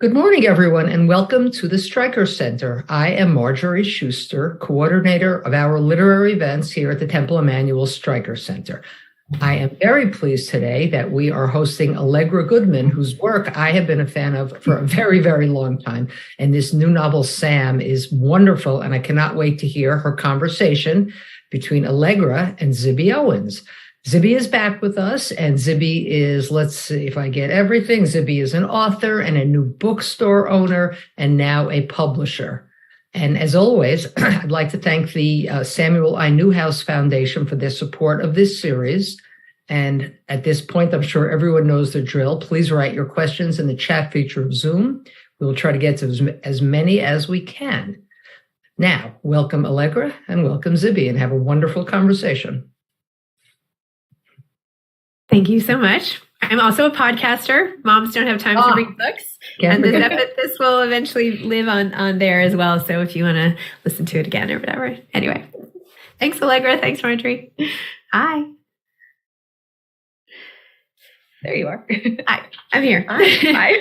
Good morning, everyone, and welcome to the Stryker Center. I am Marjorie Schuster, coordinator of our literary events here at the Temple Emanu-El Stryker Center. I am very pleased today that we are hosting Allegra Goodman, whose work I have been a fan of for a very, very long time. And this new novel, Sam, is wonderful, and I cannot wait to hear her conversation between Allegra and Zibby Owens. Zibby is back with us, and Zibby is, let's see if I get everything. Zibby is an author and a new bookstore owner and now a publisher. And as always, I'd like to thank the Samuel I. Newhouse Foundation for their support of this series. And at this point, I'm sure everyone knows the drill. Please write your questions in the chat feature of Zoom. We'll try to get to as many as we can. Now, welcome Allegra and welcome Zibby, and have a wonderful conversation. Thank you so much. I'm also a podcaster. Moms don't have time to read books. And this will eventually live on there as well. So if you want to listen to it again or whatever. Anyway, thanks, Allegra. Thanks, Marjorie. Hi. There you are. Hi, I'm here. Hi.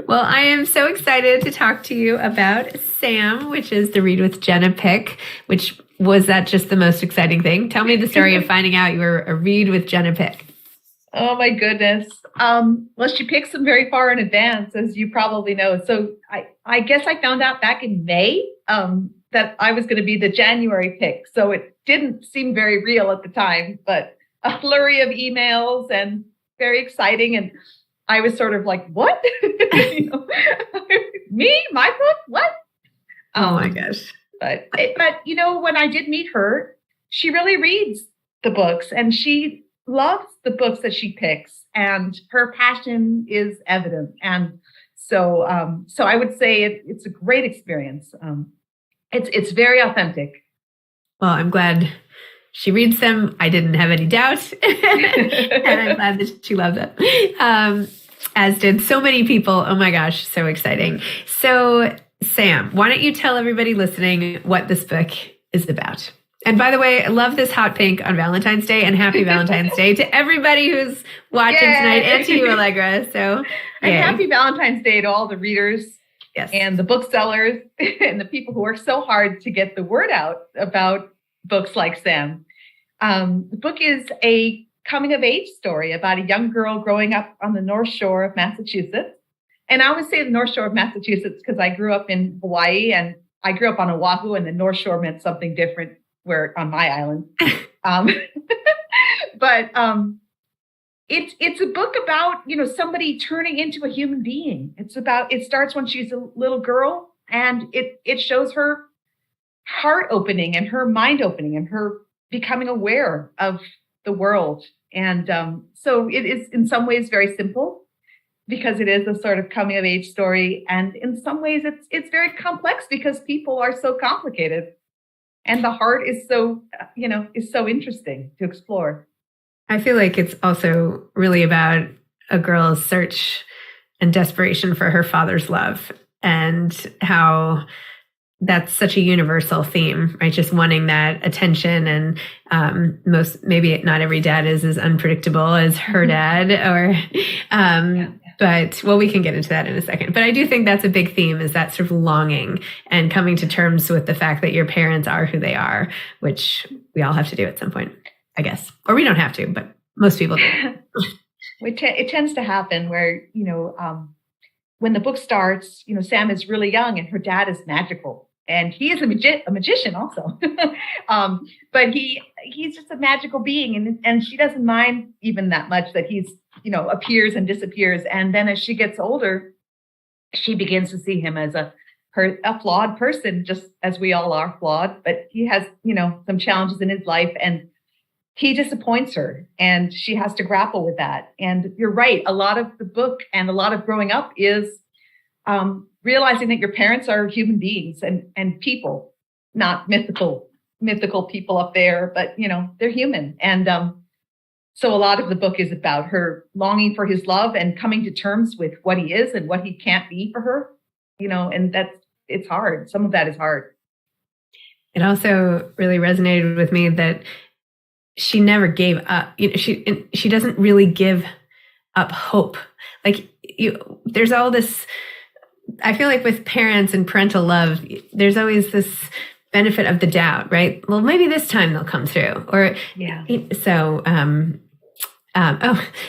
Well, I am so excited to talk to you about Sam, which is the Read with Jenna pick, which was that just the most exciting thing? Tell me the story of finding out you were a Read with Jenna pick. Oh my goodness. Well, she picks them very far in advance, as you probably know. So I guess I found out back in May that I was going to be the January pick. So it didn't seem very real at the time, but a flurry of emails and very exciting. And I was sort of like, what? Me? My book? What? Oh my gosh. But when I did meet her, she really reads the books and she loves the books that she picks, and her passion is evident. And so I would say it's a great experience. It's very authentic. Well, I'm glad she reads them. I didn't have any doubt, and I'm glad that she loved them. As did so many people. Oh my gosh, so exciting. So Sam, why don't you tell everybody listening what this book is about? And by the way, I love this hot pink on Valentine's Day, and happy Valentine's Day to everybody who's watching tonight, and to you, Allegra. So, and happy Valentine's Day to all the readers, yes, and the booksellers and the people who work so hard to get the word out about books like Sam. The book is a coming of age story about a young girl growing up on the North Shore of Massachusetts. And I always say the North Shore of Massachusetts because I grew up in Hawaii, and I grew up on Oahu, and the North Shore meant something different where on my island. But it's a book about, somebody turning into a human being. It starts when she's a little girl, and it shows her heart opening and her mind opening and her becoming aware of the world. And so it is in some ways very simple, because it is a sort of coming of age story. And in some ways it's very complex because people are so complicated, and the heart is so, is so interesting to explore. I feel like it's also really about a girl's search and desperation for her father's love, and how that's such a universal theme, right? Just wanting that attention. And maybe not every dad is as unpredictable as her dad, or, but we can get into that in a second. But I do think that's a big theme, is that sort of longing and coming to terms with the fact that your parents are who they are, which we all have to do at some point, I guess. Or we don't have to, but most people do. It tends to happen where, when the book starts, Sam is really young and her dad is magical. And he is a magician also. But he's just a magical being. And she doesn't mind even that much that he's, appears and disappears. And then as she gets older, she begins to see him as a flawed person, just as we all are flawed. But he has, some challenges in his life, and he disappoints her, and she has to grapple with that. And you're right. A lot of the book and a lot of growing up is realizing that your parents are human beings and people, not mythical people up there, but, they're human. And so a lot of the book is about her longing for his love and coming to terms with what he is and what he can't be for her, and it's hard. Some of that is hard. It also really resonated with me that she never gave up. She doesn't really give up hope. Like, there's all this, I feel like with parents and parental love, there's always this benefit of the doubt, right? Well, maybe this time they'll come through. Or, yeah. So,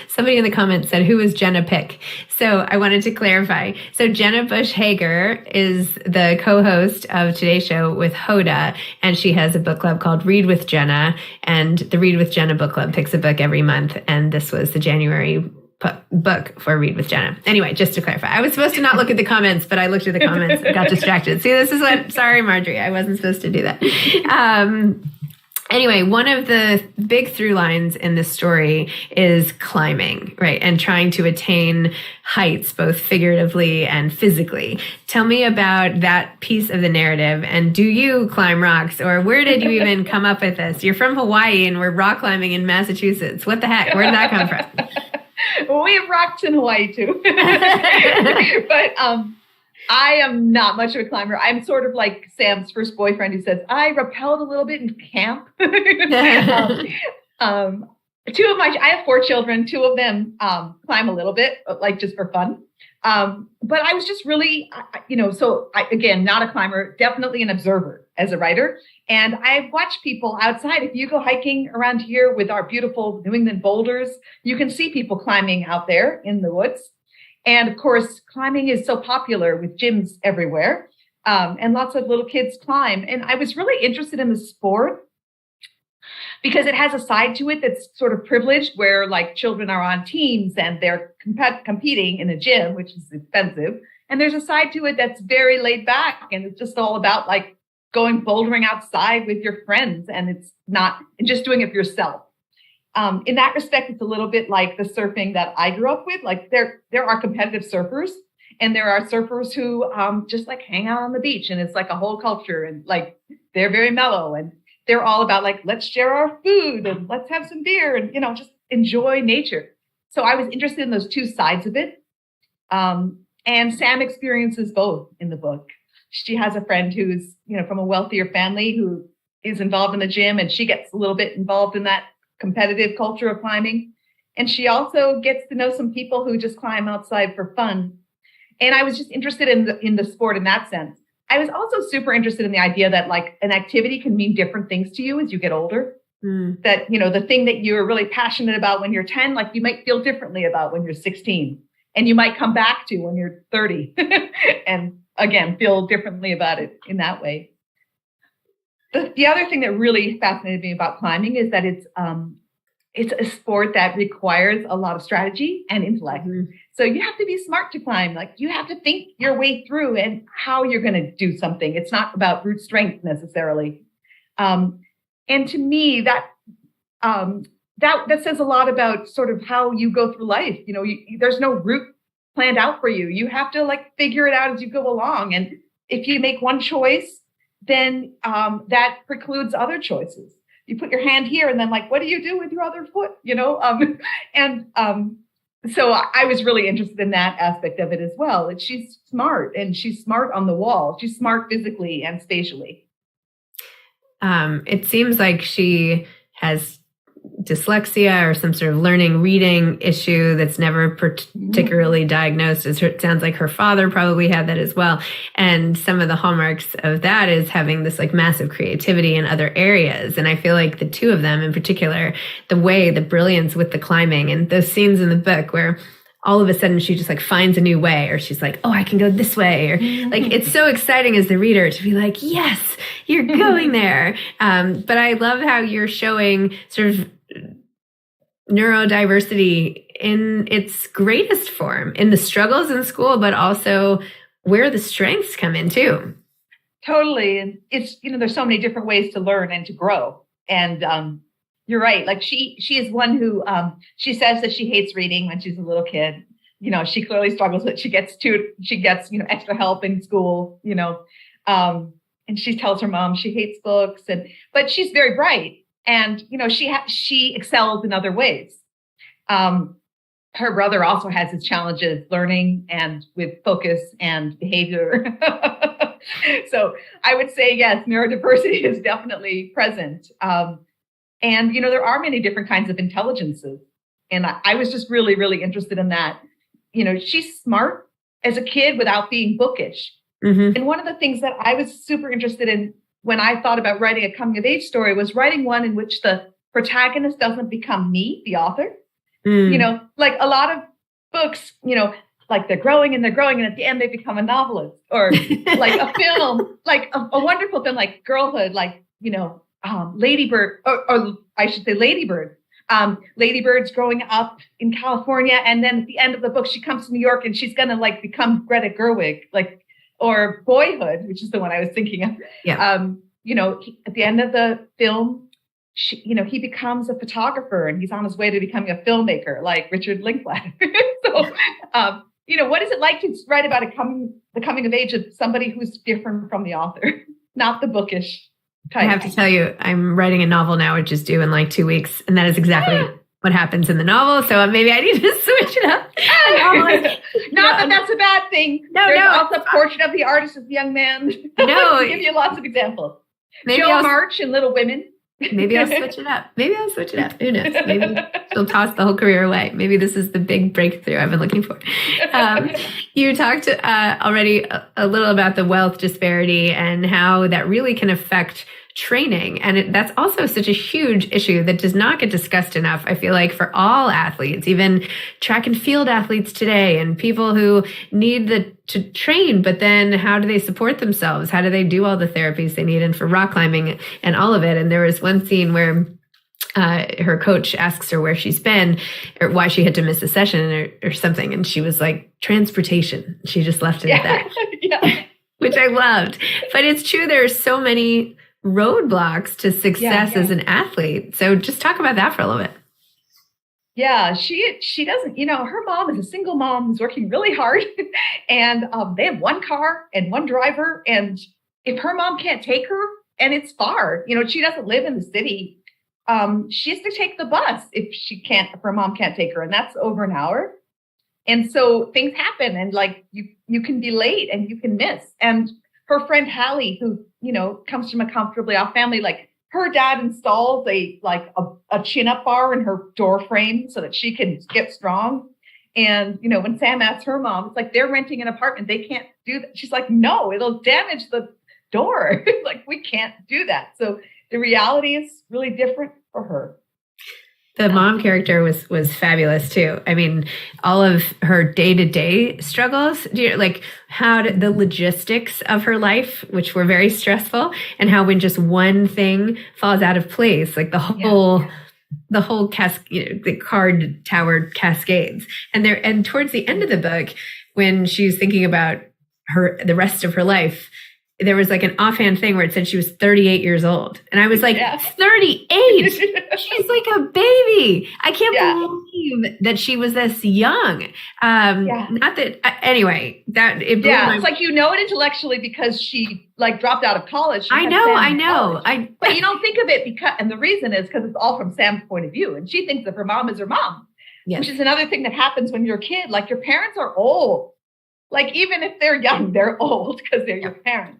somebody in the comments said, who is Jenna Pick? So I wanted to clarify. So Jenna Bush Hager is the co-host of Today's Show with Hoda, and she has a book club called Read with Jenna, and the Read with Jenna book club picks a book every month, and this was the January book for Read with Jenna. Anyway, just to clarify, I was supposed to not look at the comments, but I looked at the comments and got distracted. See, this is what, sorry, Marjorie, I wasn't supposed to do that. Anyway, one of the big through lines in this story is climbing, right? And trying to attain heights, both figuratively and physically. Tell me about that piece of the narrative. And do you climb rocks, or where did you even come up with this? You're from Hawaii and we're rock climbing in Massachusetts. What the heck? Where did that come from? Well, we have rocks in Hawaii too. But, I am not much of a climber. I'm sort of like Sam's first boyfriend who says, I rappelled a little bit in camp. I have 4 children. 2 of them climb a little bit, like just for fun. But I was just really, again, not a climber, definitely an observer as a writer. And I've watched people outside. If you go hiking around here with our beautiful New England boulders, you can see people climbing out there in the woods. And of course, climbing is so popular with gyms everywhere, and lots of little kids climb. And I was really interested in the sport because it has a side to it that's sort of privileged, where like children are on teams and they're competing in a gym, which is expensive. And there's a side to it that's very laid back, and it's just all about like going bouldering outside with your friends, and it's not and just doing it for yourself. In that respect, it's a little bit like the surfing that I grew up with. Like there are competitive surfers, and there are surfers who just like hang out on the beach, and it's like a whole culture, and like they're very mellow, and they're all about like, let's share our food and let's have some beer and, just enjoy nature. So I was interested in those 2 sides of it. And Sam experiences both in the book. She has a friend who's, from a wealthier family who is involved in the gym, and she gets a little bit involved in that competitive culture of climbing. And she also gets to know some people who just climb outside for fun. And I was just interested in the sport in that sense. I was also super interested in the idea that like an activity can mean different things to you as you get older. That, the thing that you're really passionate about when you're 10, like you might feel differently about when you're 16, and you might come back to when you're 30 and again, feel differently about it in that way. The other thing that really fascinated me about climbing is that it's a sport that requires a lot of strategy and intellect. So you have to be smart to climb. Like you have to think your way through and how you're going to do something. It's not about brute strength necessarily. And to me, that says a lot about sort of how you go through life. There's no route planned out for you. You have to like figure it out as you go along. And if you make one choice, then that precludes other choices. You put your hand here, and then like, what do you do with your other foot? So I was really interested in that aspect of it as well. And she's smart, and she's smart on the wall. She's smart physically and spatially. It seems like she has dyslexia or some sort of learning reading issue that's never particularly diagnosed. It sounds like her father probably had that as well. And some of the hallmarks of that is having this like massive creativity in other areas. And I feel like the 2 of them in particular, the brilliance with the climbing and those scenes in the book where all of a sudden she just like finds a new way, or she's like, oh, I can go this way. Or like, it's so exciting as the reader to be like, yes, you're going there. But I love how you're showing sort of neurodiversity in its greatest form, in the struggles in school, but also where the strengths come in too. Totally. And it's, there's so many different ways to learn and to grow. And, you're right. Like she is one who, she says that she hates reading when she's a little kid. She clearly struggles with it. She gets, extra help in school, and she tells her mom she hates books, but she's very bright, and, she excels in other ways. Her brother also has his challenges learning and with focus and behavior. So I would say, yes, neurodiversity is definitely present. And, there are many different kinds of intelligences. And I was just really, really interested in that. she's smart as a kid without being bookish. Mm-hmm. And one of the things that I was super interested in when I thought about writing a coming of age story was writing one in which the protagonist doesn't become me, the author. Like a lot of books, like they're growing and at the end they become a novelist, or like a film, like a wonderful film like Girlhood, like, Lady Bird, or I should say Lady Bird. Lady Bird's growing up in California, and then at the end of the book, she comes to New York and she's gonna like become Greta Gerwig, like, or Boyhood, which is the one I was thinking of. Yeah. At the end of the film, he becomes a photographer and he's on his way to becoming a filmmaker, like Richard Linklater. So, what is it like to write about the coming of age of somebody who's different from the author, not the bookish type? I have to tell you, I'm writing a novel now, which is due in like 2 weeks. And that is exactly what happens in the novel. So maybe I need to switch it up. Not that that's a bad thing. There's also Portrait of the Artist as a Young Man. No. I'll give you lots of examples. Maybe Joe March and Little Women. Maybe I'll switch it up. Who knows? Maybe she'll toss the whole career away. Maybe this is the big breakthrough I've been looking for. You talked already a little about the wealth disparity and how that really can affect training. And that's also such a huge issue that does not get discussed enough, I feel like, for all athletes, even track and field athletes today, and people who need to train, but then how do they support themselves? How do they do all the therapies they need? And for rock climbing and all of it. And there was one scene where her coach asks her where she's been or why she had to miss a session or something. And she was like, transportation. She just left it at that, which I loved. But it's true. There are so many roadblocks to success as an athlete. So just talk about that for a little bit. Yeah, she doesn't, her mom is a single mom who's working really hard and they have one car and one driver. And if her mom can't take her, and it's far, she doesn't live in the city, she has to take the bus if her mom can't take her, and that's over an hour. And so things happen, and like you can be late and you can miss. And her friend Hallie, who, comes from a comfortably off family, like her dad installs a chin-up bar in her door frame so that she can get strong. And, when Sam asks her mom, it's like they're renting an apartment. They can't do that. She's like, no, it'll damage the door. Like, we can't do that. So the reality is really different for her. The mom character was fabulous too. I mean, all of her day-to-day struggles, how the logistics of her life, which were very stressful, and how when just one thing falls out of place, like the whole the card tower cascades. And towards the end of the book, when she's thinking about the rest of her life, there was like an offhand thing where it said she was 38 years old. And I was like, 38? She's like a baby. I can't believe that she was this young. Not that, anyway, that it blew my... It's like, it intellectually because she dropped out of college. I know. But you don't think of it and the reason is because it's all from Sam's point of view. And she thinks that her mom is her mom, which is another thing that happens when you're a kid. Like, your parents are old. Like, even if they're young, they're old because they're your parents.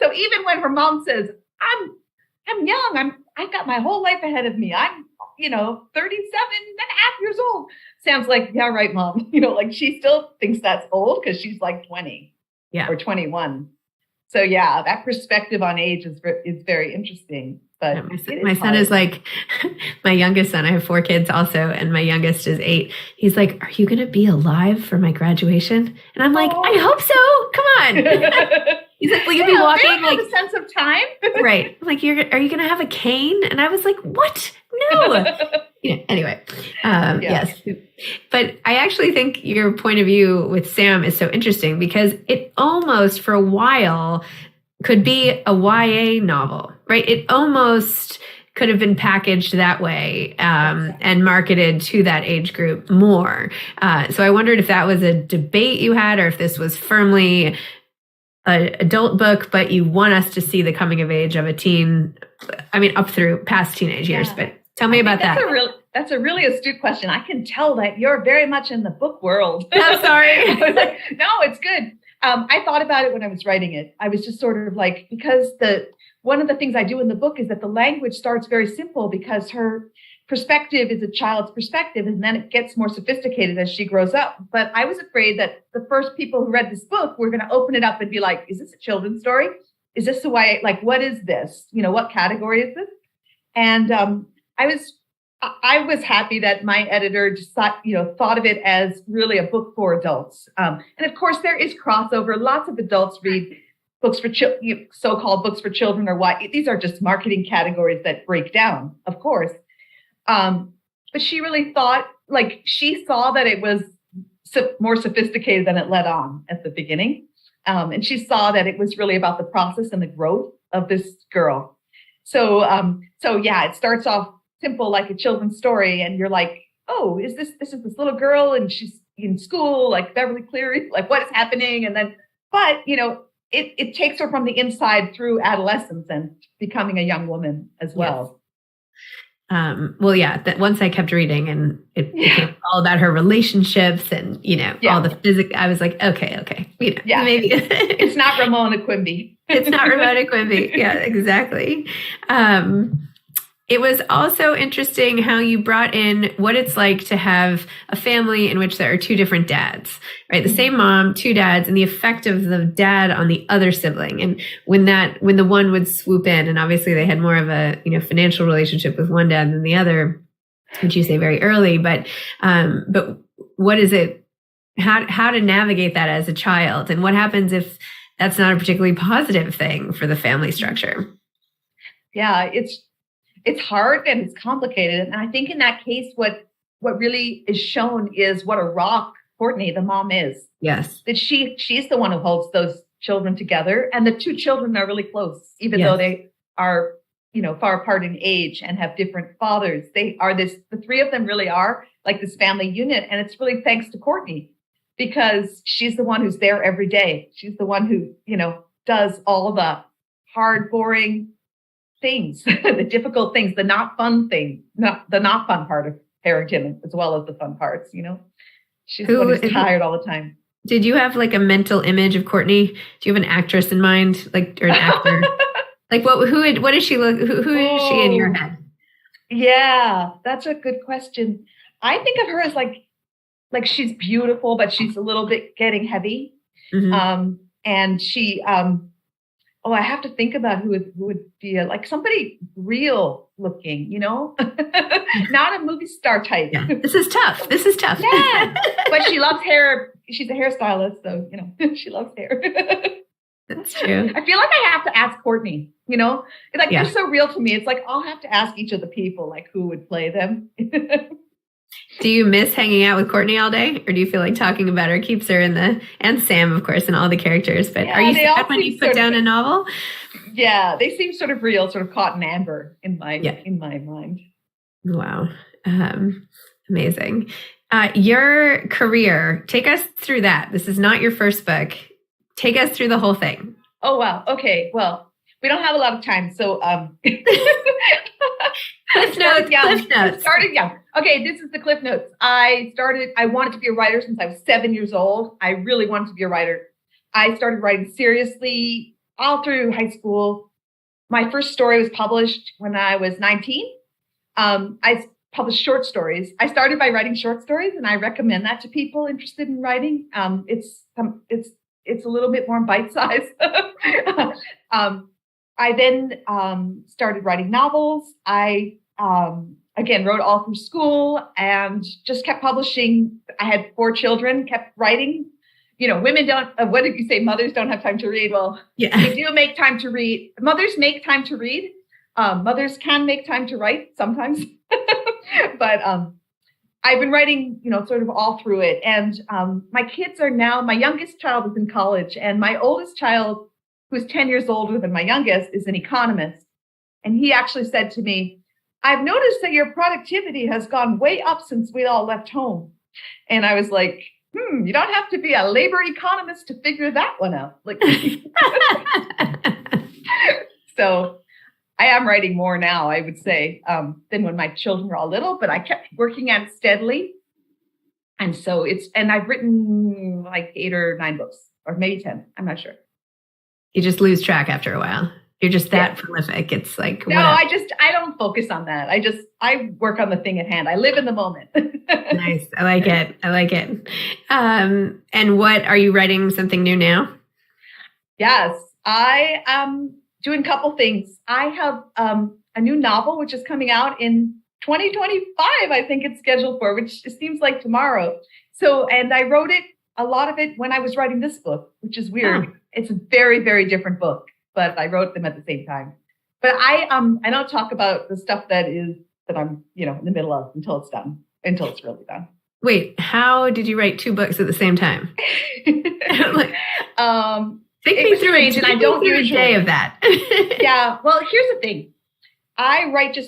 So even when her mom says, I'm young, I've got my whole life ahead of me. I'm, 37 and a half years old. Sam's like, yeah, right, mom. She still thinks that's old because she's like 20 or 21. So that perspective on age is very interesting. But my son is like, my youngest son, I have 4 kids also, and my youngest is 8. He's like, are you going to be alive for my graduation? And I'm like, I hope so. Come on. He's like, will you be walking like a sense of time? Right. Like, are you going to have a cane? And I was like, what? No. Anyway, yes. But I actually think your point of view with Sam is so interesting because it almost for a while could be a YA novel, right? It almost could have been packaged that way and marketed to that age group more. So I wondered if that was a debate you had or if this was firmly an adult book, but you want us to see the coming of age of a teen, up through past teenage years. But tell me about that. That's a really astute question. I can tell that you're very much in the book world. I'm sorry. No, it's good. I thought about it when I was writing it. I was just sort of like, because one of the things I do in the book is that the language starts very simple because her perspective is a child's perspective, and then it gets more sophisticated as she grows up. But I was afraid that the first people who read this book were going to open it up and be like, is this a children's story? Is this the way, like, what is this? What category is this? And I was happy that my editor just thought of it as really a book for adults. And of course, there is crossover. Lots of adults read books for so-called books for children, or why these are just marketing categories that break down, of course. But she really thought, like, she saw that it was more sophisticated than it let on at the beginning. And she saw that it was really about the process and the growth of this girl. So yeah, it starts off simple, like a children's story. And you're like, oh, this is this little girl and she's in school, like Beverly Cleary, like what is happening? And then, but it takes her from the inside through adolescence and becoming a young woman as well. Yes. Well, yeah, that once I kept reading and it became all about her relationships and, all the physics, I was like, okay. Maybe it's not Ramona Quimby. It's not Ramona Quimby. Yeah, exactly. It was also interesting how you brought in what it's like to have a family in which there are two different dads, right? The same mom, two dads, and the effect of the dad on the other sibling. And when the one would swoop in, and obviously they had more of a, financial relationship with one dad than the other, which you say very early, but what is it, how to navigate that as a child? And what happens if that's not a particularly positive thing for the family structure? Yeah, it's hard and it's complicated. And I think in that case, what really is shown is what a rock Courtney, the mom, is. Yes. That she's the one who holds those children together. And the two children are really close, even though they are, far apart in age and have different fathers. The three of them really are like this family unit. And it's really thanks to Courtney, because she's the one who's there every day. She's the one who, does all the hard, boring things, the difficult things, the not fun thing, the not fun part of parenting, as well as the fun parts, She's the one who's tired all the time. Did you have like a mental image of Courtney? Do you have an actress in mind, like, or an actor? Like what does she look, who is she in your head? Yeah, that's a good question. I think of her as like she's beautiful, but she's a little bit getting heavy. Mm-hmm. And she, I have to think about who would be like somebody real looking, not a movie star type. Yeah. This is tough. Yeah. But she loves hair. She's a hairstylist, so, she loves hair. That's true. I feel like I have to ask Courtney, they're so real to me. It's like, I'll have to ask each of the people, like, who would play them. Do you miss hanging out with Courtney all day? Or do you feel like talking about her keeps her and Sam, of course, and all the characters? But are you sad when you put down a novel? Yeah, they seem sort of real, sort of cotton amber in my mind. Wow. Amazing. Your career, take us through that. This is not your first book. Take us through the whole thing. Oh, wow. Okay. Well, we don't have a lot of time. So, Cliff notes. I started young. Okay, this is the Cliff Notes. I wanted to be a writer since I was 7 years old. I really wanted to be a writer. I started writing seriously all through high school. My first story was published when I was 19. I published short stories. I started by writing short stories, and I recommend that to people interested in writing. It's a little bit more bite-sized. I then started writing novels. I again wrote all through school and just kept publishing. I had 4 children, kept writing. Women don't. What did you say? Mothers don't have time to read. Well, they do make time to read. Mothers make time to read. Mothers can make time to write sometimes, but I've been writing, sort of all through it. And my kids are now. My youngest child is in college, and my oldest child, who's 10 years older than my youngest, is an economist. And he actually said to me, I've noticed that your productivity has gone way up since we all left home. And I was like, you don't have to be a labor economist to figure that one out. Like, so I am writing more now, I would say, than when my children were all little, but I kept working at it steadily. And so I've written like 8 or 9 books, or maybe 10. I'm not sure. You just lose track after a while. You're just that prolific. It's like, no, I don't focus on that. I work on the thing at hand. I live in the moment. Nice. I like it. And what, are you writing something new now? Yes, I am doing a couple things. I have a new novel, which is coming out in 2025. I think it's scheduled for, which it seems like tomorrow. So, and I wrote a lot of it when I was writing this book, which is weird. Oh. It's a very, very different book, but I wrote them at the same time. But I don't talk about the stuff that I'm, in the middle of until it's really done. Wait, how did you write 2 books at the same time? Take me through it, and I don't do a day of that. Yeah. Well, here's the thing. I write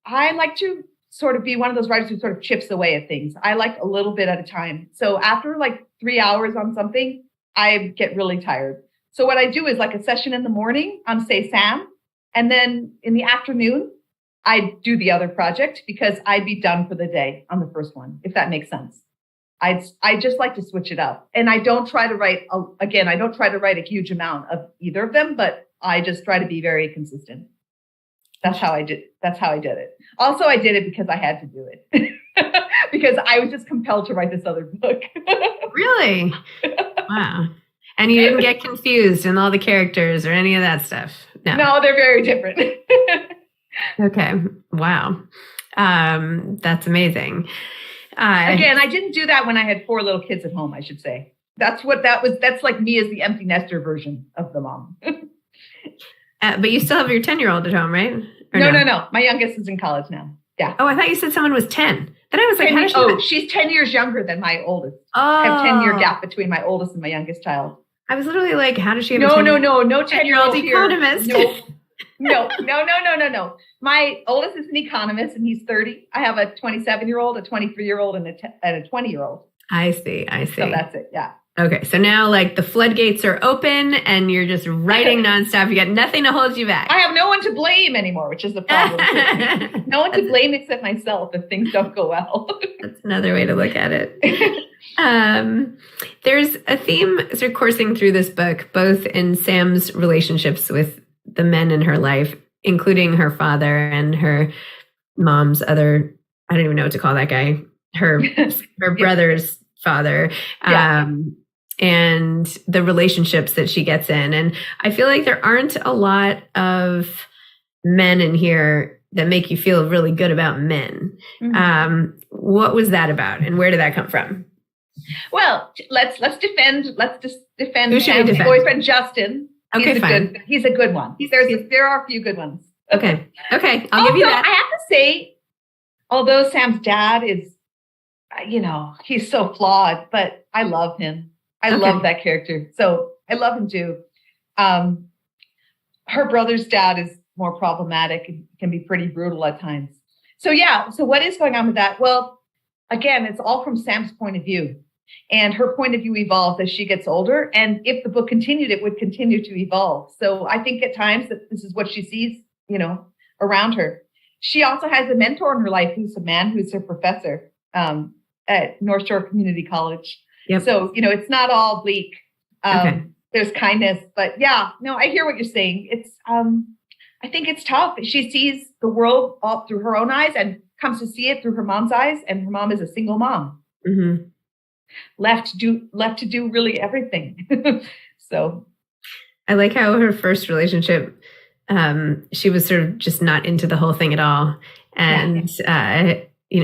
I like to sort of be one of those writers who sort of chips away at things. I like a little bit at a time. So after like 3 hours on something, I get really tired. So what I do is like a session in the morning on, say, Sam. And then in the afternoon, I do the other project because I'd be done for the day on the first one, if that makes sense. I just like to switch it up. And I don't try to write, a huge amount of either of them, but I just try to be very consistent. That's how I did it. Also, I did it because I had to do it because I was just compelled to write this other book. Really? Wow. And you didn't get confused in all the characters or any of that stuff? No, they're very different. Okay. Wow. That's amazing. Again, I didn't do that when I had 4 little kids at home, I should say. That's like me as the empty nester version of the mom. But you still have your 10-year-old at home, right? No. My youngest is in college now. Yeah. Oh, I thought you said someone was 10. Then I was like, she's 10 years younger than my oldest. Oh. I have 10-year gap between my oldest and my youngest child. I was literally like, how does she have no 10-year-old economist? No. My oldest is an economist and he's 30. I have a 27-year-old, a 23-year-old, and a 20-year-old. I see. So that's it. Yeah. Okay. So now like the floodgates are open and you're just writing nonstop. You got nothing to hold you back. I have no one to blame anymore, which is the problem. No one to blame except myself if things don't go well. That's another way to look at it. There's a theme sort of coursing through this book, both in Sam's relationships with the men in her life, including her father and her mom's other, I don't even know what to call that guy, her brother's father. And the relationships that she gets in. And I feel like there aren't a lot of men in here that make you feel really good about men. Mm-hmm. What was that about? And where did that come from? Well, let's defend Who should Sam's boyfriend, Justin. Okay, fine. He's a good one. There are a few good ones. Okay. I'll give you that. I have to say, although Sam's dad is, he's so flawed, but I love him. I love that character. So I love him too. Her brother's dad is more problematic and can be pretty brutal at times. So yeah. So what is going on with that? Well, again, it's all from Sam's point of view. And her point of view evolves as she gets older. And if the book continued, it would continue to evolve. So I think at times that this is what she sees, around her. She also has a mentor in her life who's a man who's her professor at North Shore Community College. Yep. So, it's not all bleak. There's kindness, but yeah, no, I hear what you're saying. It's, I think it's tough. She sees the world all through her own eyes and comes to see it through her mom's eyes. And her mom is a single mom, left to do really everything. So I like how her first relationship, she was sort of just not into the whole thing at all. And,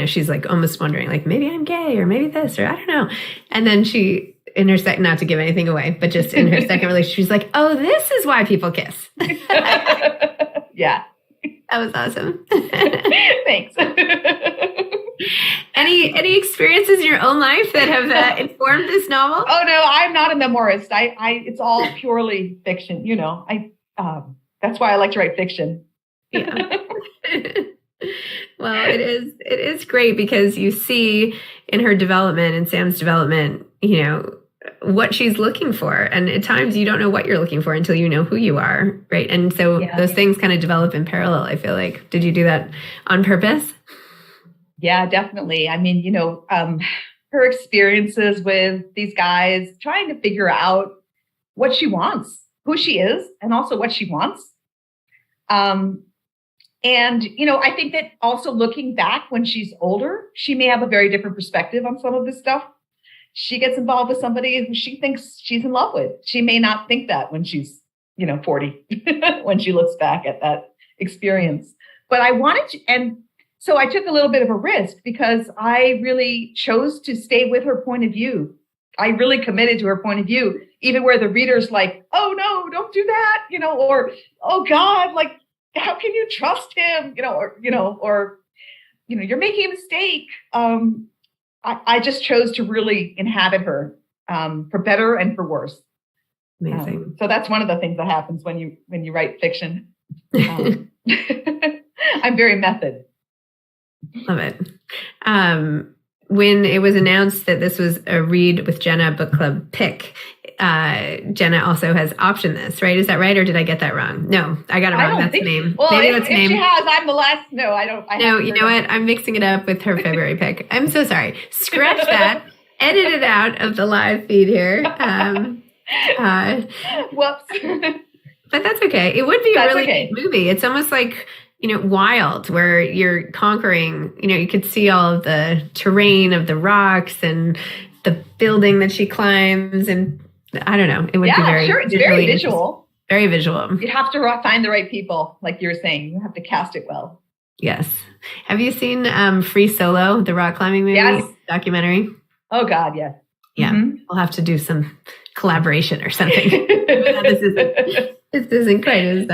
she's like almost wondering, like, maybe I'm gay or maybe this, or I don't know. And then she, in her second, not to give anything away, but just in her second relationship, she's like, oh, this is why people kiss. Yeah. That was awesome. Thanks. Any experiences in your own life that have informed this novel? Oh, no, I'm not a memoirist. It's all purely fiction. That's why I like to write fiction. Yeah. Well, it is great because you see in her development and Sam's development, what she's looking for. And at times you don't know what you're looking for until you know who you are. Right. And so those things kind of develop in parallel, I feel like. Did you do that on purpose? Yeah, definitely. I mean, her experiences with these guys trying to figure out what she wants. who she is and also what she wants. And, I think that also looking back when she's older, she may have a very different perspective on some of this stuff. She gets involved with somebody who she thinks she's in love with. She may not think that when she's, 40, when she looks back at that experience. But I wanted to, and so I took a little bit of a risk because I really chose to stay with her point of view. I really committed to her point of view, even where the reader's like, oh no, don't do that, or, oh God, like, how can you trust him? Or you're making a mistake. I just chose to really inhabit her, for better and for worse. Amazing. So that's one of the things that happens when you write fiction. I'm very method. Love it. When it was announced that this was a Read with Jenna book club pick, Jenna also has optioned this, right? Is that right? Or did I get that wrong? No, I got it wrong. That's the name. Well, maybe that's the name. She has, I'm the last. No, I don't. No, you know what? I'm mixing it up with her February pick. I'm so sorry. Scratch that. Edit it out of the live feed here. Whoops. But that's okay. It would be a really good movie. It's almost like, Wild, where you're conquering, you could see all of the terrain of the rocks and the building that she climbs. And I don't know. It would be very, sure. It's very visual. Very visual. You have to find the right people, like you were saying. You have to cast it well. Yes. Have you seen Free Solo, the rock climbing movie documentary? Oh God, yes. Yeah. Mm-hmm. We'll have to do some collaboration or something. This isn't quite as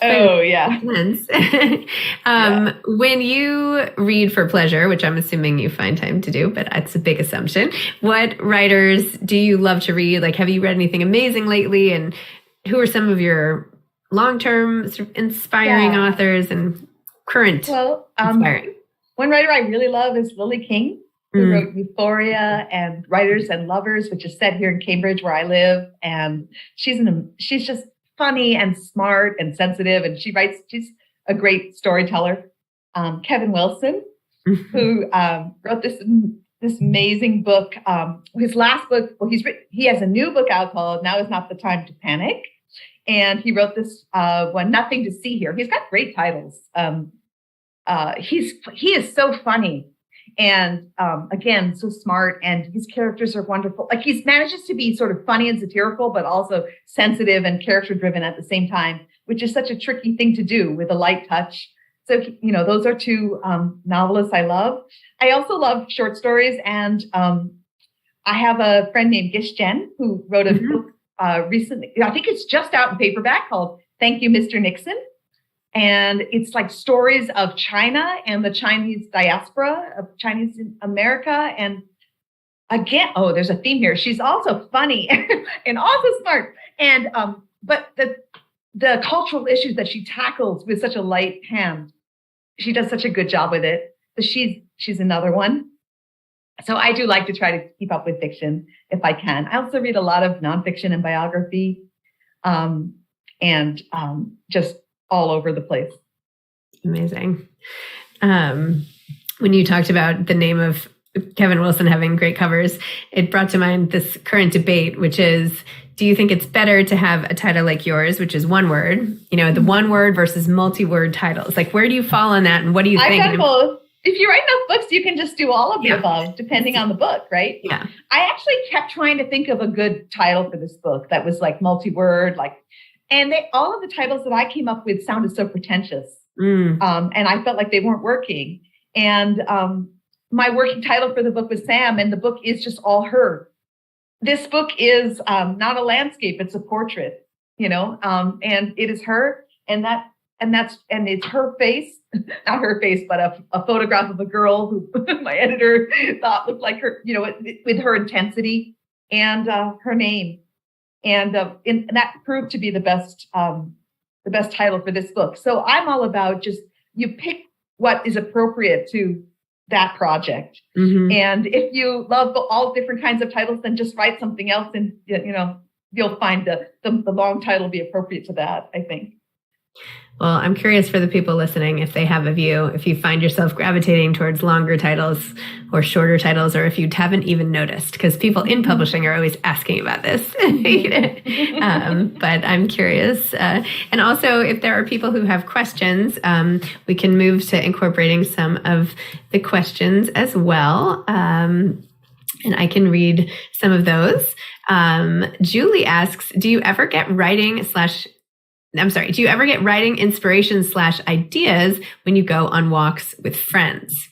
intense. When you read for pleasure, which I'm assuming you find time to do, but that's a big assumption. What writers do you love to read? Like, have you read anything amazing lately? And who are some of your long-term sort of inspiring authors and current inspiring? One writer I really love is Lily King, who wrote Euphoria and Writers and Lovers, which is set here in Cambridge where I live. And she's just funny and smart and sensitive. And she's a great storyteller. Kevin Wilson, who wrote this amazing book. His last book, he has a new book out called Now Is Not the Time to Panic. And he wrote this one, Nothing to See Here. He's got great titles. He is so funny. And again, so smart, and his characters are wonderful. Like, he manages to be sort of funny and satirical, but also sensitive and character driven at the same time, which is such a tricky thing to do with a light touch. So, those are two novelists I love. I also love short stories, and I have a friend named Gish Jen who wrote a book recently. I think it's just out in paperback, called Thank You, Mr. Nixon. And it's like stories of China and the Chinese diaspora of Chinese in America. And again, there's a theme here. She's also funny and also smart. And, but the cultural issues that she tackles with such a light hand, she does such a good job with it. So she's another one. So I do like to try to keep up with fiction if I can. I also read a lot of nonfiction and biography, and just all over the place. Amazing. When you talked about the name of Kevin Wilson having great covers, it brought to mind this current debate, which is, do you think it's better to have a title like yours, which is one word, the one word versus multi-word titles? Like, where do you fall on that? And what do you think? I've done both. If you write enough books, you can just do all of the above, depending on the book, right? Yeah. I actually kept trying to think of a good title for this book that was like multi-word, and all of the titles that I came up with sounded so pretentious. And I felt like they weren't working. And my working title for the book was Sam, and the book is just all her. This book is not a landscape, it's a portrait, and it is her, and it's her face, not her face, but a photograph of a girl who my editor thought looked like her, with her intensity, and her name. And that proved to be the best title for this book. So I'm all about just, you pick what is appropriate to that project. Mm-hmm. And if you love all different kinds of titles, then just write something else, and you'll find the long title will be appropriate to that, I think. Well, I'm curious for the people listening if they have a view, if you find yourself gravitating towards longer titles or shorter titles, or if you haven't even noticed, because people in publishing are always asking about this. But I'm curious. And also, if there are people who have questions, we can move to incorporating some of the questions as well. And I can read some of those. Julie asks, do you ever get writing inspiration / ideas when you go on walks with friends?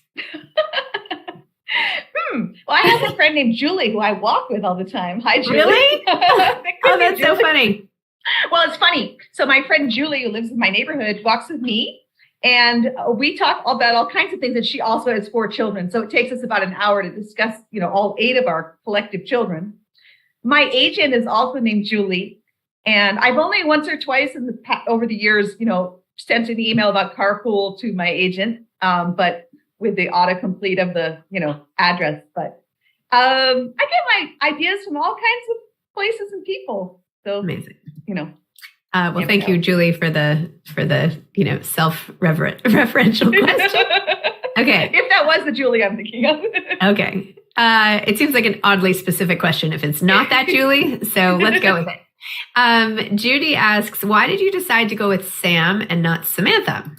Well, I have a friend named Julie who I walk with all the time. Hi, Julie. Really? Oh, that's so funny. Well, it's funny. So my friend Julie, who lives in my neighborhood, walks with me. And we talk about all kinds of things. And she also has 4 children. So it takes us about an hour to discuss, all 8 of our collective children. My agent is also named Julie. And I've only once or twice over the years, sent an email about carpool to my agent, but with the autocomplete of the, address. But I get my ideas from all kinds of places and people. So amazing. Well, thank you, Julie, for the self-referential question. Okay. If that was the Julie I'm thinking of. Okay. It seems like an oddly specific question if it's not that Julie. So let's go with it. Judy asks, why did you decide to go with Sam and not Samantha?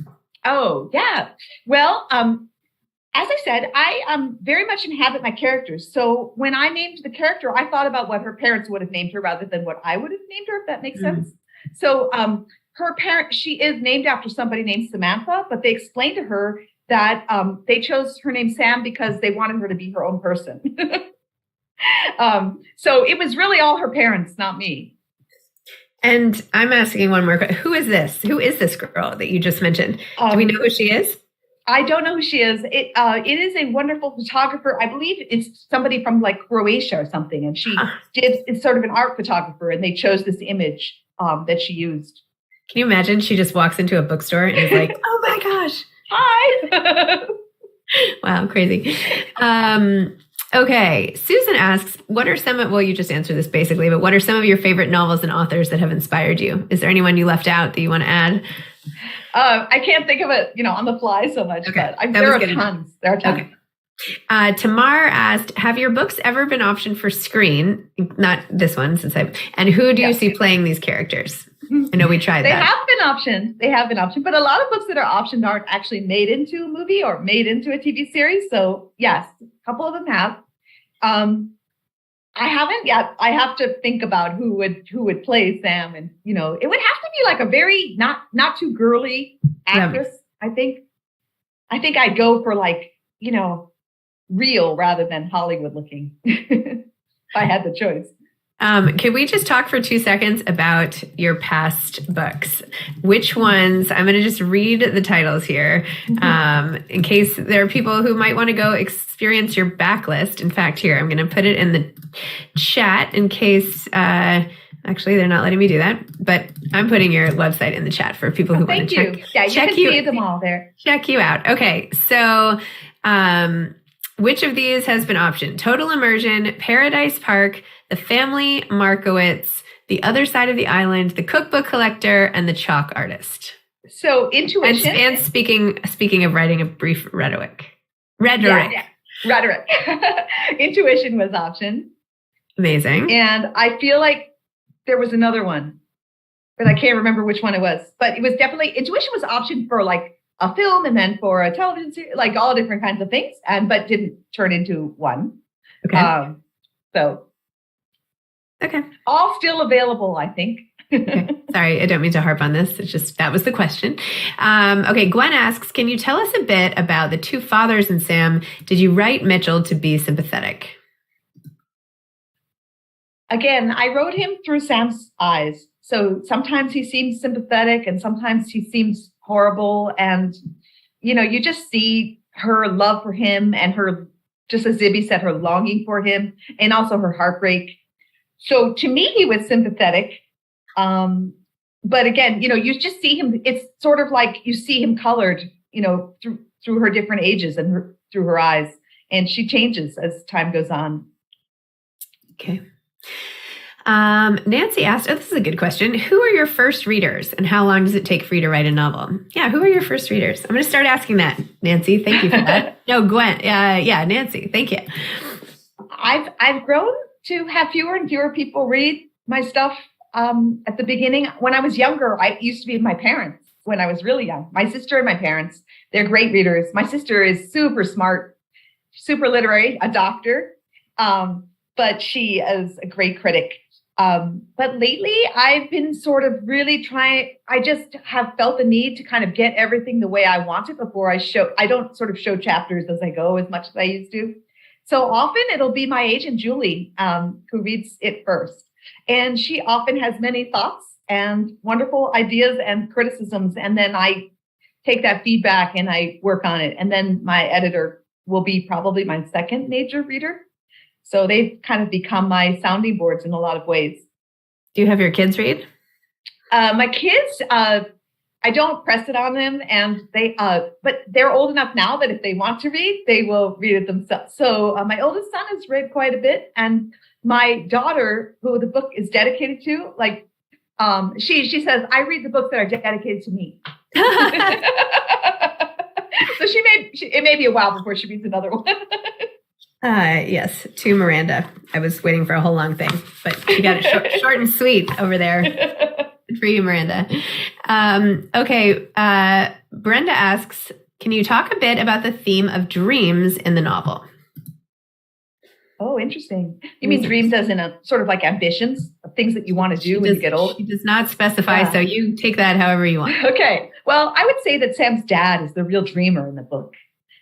Oh, yeah. Well, as I said, I very much inhabit my characters. So when I named the character, I thought about what her parents would have named her rather than what I would have named her, if that makes sense. So her parent, she is named after somebody named Samantha, but they explained to her that they chose her name Sam because they wanted her to be her own person. So it was really all her parents, not me. And I'm asking one more question. Who is this? Who is this girl that you just mentioned? Do we know who she is? I don't know who she is. It is a wonderful photographer. I believe it's somebody from like Croatia or something. And it's sort of an art photographer. And they chose this image that she used. Can you imagine? She just walks into a bookstore and is like, oh my gosh. Hi. Wow, crazy. Okay. Susan asks, what are you just answered this basically, but what are some of your favorite novels and authors that have inspired you? Is there anyone you left out that you want to add? I can't think of it, on the fly so much, okay. But there are tons. Okay. Tamar asked, have your books ever been optioned for screen? Not this one, and who do you see playing these characters? I know we tried that. They have been optioned, but a lot of books that are optioned aren't actually made into a movie or made into a TV series. So yes, a couple of them have. I haven't yet. I have to think about who would play Sam, and it would have to be like a very not too girly actress. Yeah. I think I'd go for like real rather than Hollywood looking. If I had the choice. Can we just talk for 2 seconds about your past books? Which ones? I'm going to just read the titles here in case there are people who might want to go experience your backlist. In fact, here, I'm going to put it in the chat in case, actually, they're not letting me do that, but I'm putting your website in the chat for people who want to check. Yeah, you can see them all there. Check you out. Okay, so which of these has been optioned? Total Immersion, Paradise Park, The Family Markowitz, The Other Side of the Island, The Cookbook Collector, and The Chalk Artist. So Intuition. And speaking of writing a brief rhetoric. Yeah. Rhetoric. Intuition was optioned. Amazing. And I feel like there was another one, but I can't remember which one it was. But it was definitely, Intuition was optioned for like a film and then for a television series, like all different kinds of things, but didn't turn into one. Okay. Okay. All still available, I think. Okay. Sorry, I don't mean to harp on this. It's just, that was the question. Okay. Gwen asks, can you tell us a bit about the 2 fathers in Sam? Did you write Mitchell to be sympathetic? Again, I wrote him through Sam's eyes. So sometimes he seems sympathetic and sometimes he seems horrible. And, you just see her love for him and her, just as Zibby said, her longing for him and also her heartbreak. So to me, he was sympathetic. But again, you just see him. It's sort of like you see him colored, through her different ages and through her eyes. And she changes as time goes on. Okay. Nancy asked, this is a good question. Who are your first readers and how long does it take for you to write a novel? Yeah, who are your first readers? I'm going to start asking that, Nancy. Thank you for that. No, Gwen. Yeah, Nancy. Thank you. I've grown to have fewer and fewer people read my stuff. At the beginning, when I was younger, I used to be with my parents when I was really young. My sister and my parents, they're great readers. My sister is super smart, super literary, a doctor, but she is a great critic. But lately, I've been sort of really trying. I just have felt the need to kind of get everything the way I want it before I show. I don't sort of show chapters as I go as much as I used to. So often it'll be my agent, Julie, who reads it first. And she often has many thoughts and wonderful ideas and criticisms. And then I take that feedback and I work on it. And then my editor will be probably my second major reader. So they've kind of become my sounding boards in a lot of ways. Do you have your kids read? My kids, I don't press it on them, and but they're old enough now that if they want to read, they will read it themselves. So my oldest son has read quite a bit, and my daughter, who the book is dedicated to, she says, I read the books that are dedicated to me. So it may be a while before she reads another one. Yes, to Miranda. I was waiting for a whole long thing, but she got it short and sweet over there. Good for you, Miranda. Okay. Brenda asks, can you talk a bit about the theme of dreams in the novel? Oh, interesting. You mean dreams as in a sort of like ambitions of things that you want to do when you get old? She does not specify, so you take that however you want. Okay. Well, I would say that Sam's dad is the real dreamer in the book.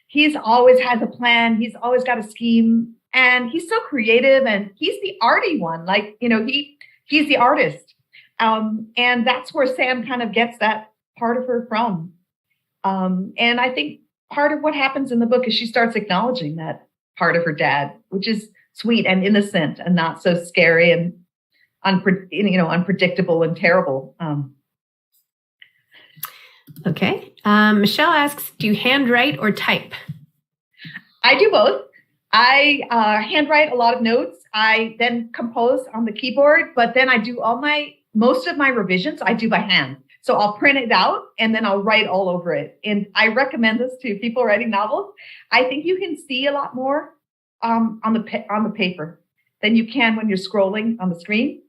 He's always has a plan. He's always got a scheme, and he's so creative, and he's the arty one. He's the artist. And that's where Sam kind of gets that part of her from. And I think part of what happens in the book is she starts acknowledging that part of her dad, which is sweet and innocent and not so scary and unpredictable and terrible. Okay. Michelle asks, do you handwrite or type? I do both. I handwrite a lot of notes. I then compose on the keyboard, but then I do most of my revisions I do by hand. So I'll print it out and then I'll write all over it. And I recommend this to people writing novels. I think you can see a lot more on the paper than you can when you're scrolling on the screen.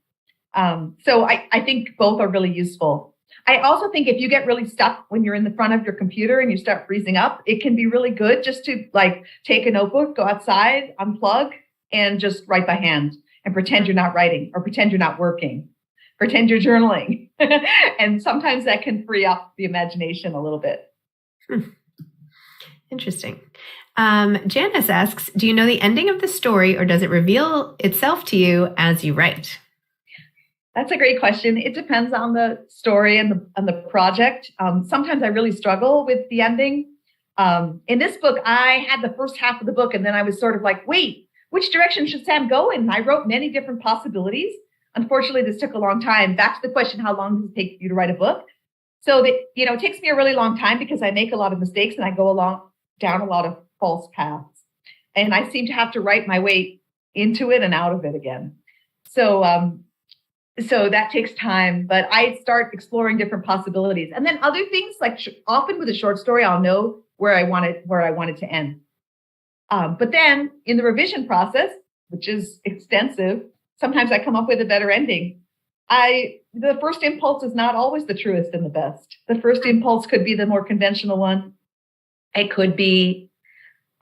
So I think both are really useful. I also think if you get really stuck when you're in the front of your computer and you start freezing up, it can be really good just to take a notebook, go outside, unplug, and just write by hand and pretend you're not writing or pretend you're not working. Pretend you're journaling. And sometimes that can free up the imagination a little bit. Interesting. Janice asks, do you know the ending of the story or does it reveal itself to you as you write? That's a great question. It depends on the story and the project. Sometimes I really struggle with the ending. In this book, I had the first half of the book and then I was sort of like, wait, which direction should Sam go in? And I wrote many different possibilities. Unfortunately, this took a long time. Back to the question, how long does it take you to write a book? So that, it takes me a really long time because I make a lot of mistakes and I go down a lot of false paths. And I seem to have to write my way into it and out of it again. So that takes time, but I start exploring different possibilities. And then other things, often with a short story, I'll know where I want it to end. But then in the revision process, which is extensive, sometimes I come up with a better ending. The first impulse is not always the truest and the best. The first impulse could be the more conventional one. It could be,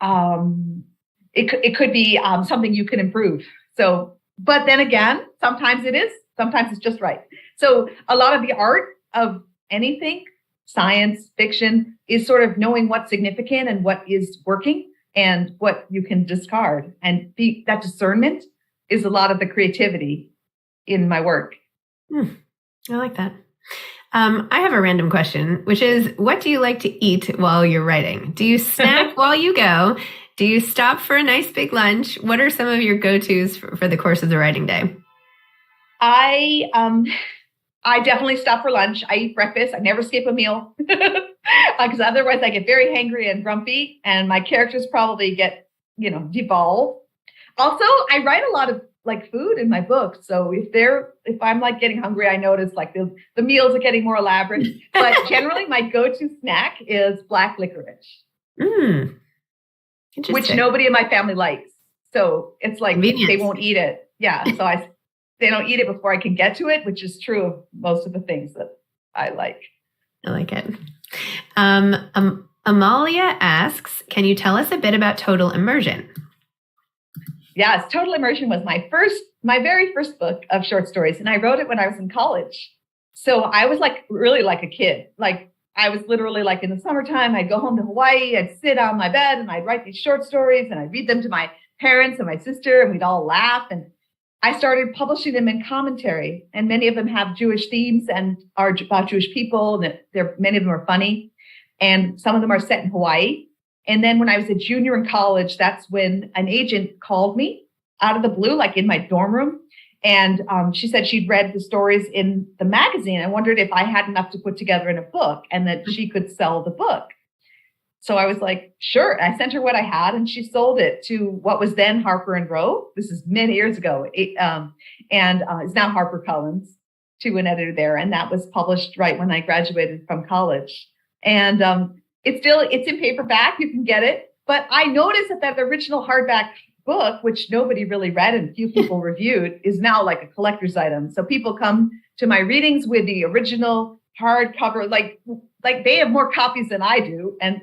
it could be something you can improve. So, but then again, sometimes it is, sometimes it's just right. So a lot of the art of anything, science, fiction, is sort of knowing what's significant and what is working and what you can discard. And that discernment is a lot of the creativity in my work. I like that. I have a random question, which is, what do you like to eat while you're writing? Do you snack while you go? Do you stop for a nice big lunch? What are some of your go-tos for the course of the writing day? I definitely stop for lunch. I eat breakfast. I never skip a meal because otherwise I get very hangry and grumpy and my characters probably get, devolve. Also, I write a lot of like food in my books. So if I'm like getting hungry, I notice like the meals are getting more elaborate. But generally my go-to snack is black licorice, which nobody in my family likes. So it's like they won't eat it. Yeah. So they don't eat it before I can get to it, which is true of most of the things that I like. I like it. Amalia asks, can you tell us a bit about total immersion? Yes, Total Immersion was my very first book of short stories. And I wrote it when I was in college. So I was like really like a kid. Like I was literally like in the summertime, I'd go home to Hawaii, I'd sit on my bed and I'd write these short stories and I'd read them to my parents and my sister and we'd all laugh. And I started publishing them in commentary, and many of them have Jewish themes and are about Jewish people. And many of them are funny, and some of them are set in Hawaii. And then when I was a junior in college, that's when an agent called me out of the blue, like in my dorm room. And she said she'd read the stories in the magazine. I wondered if I had enough to put together in a book and that she could sell the book. So I was like, sure. I sent her what I had and she sold it to what was then Harper and Row. This is many years ago. And it's now HarperCollins, to an editor there. And that was published right when I graduated from college. And it's in paperback. You can get it. But I noticed that original hardback book, which nobody really read and few people reviewed, is now like a collector's item. So people come to my readings with the original hardcover, like they have more copies than I do. And,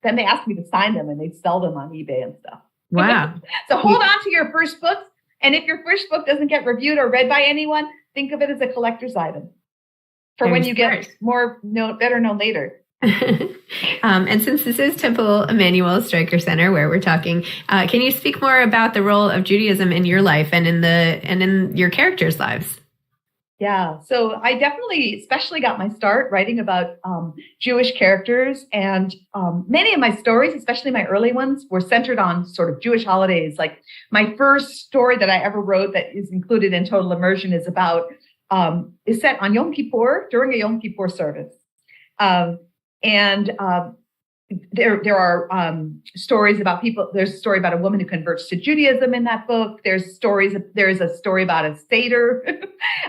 then they ask me to sign them and they sell them on eBay and stuff. Wow. So hold on to your first books. And if your first book doesn't get reviewed or read by anyone, think of it as a collector's item for when you get better known later. And since this is Temple Emanu-El Stryker Center where we're talking, can you speak more about the role of Judaism in your life and in your characters' lives? Yeah, so I definitely especially got my start writing about Jewish characters, and many of my stories, especially my early ones, were centered on sort of Jewish holidays. Like my first story that I ever wrote that is included in Total Immersion is set on Yom Kippur, during a Yom Kippur service. There are stories about people. There's a story about a woman who converts to Judaism in that book. There's a story about a Seder.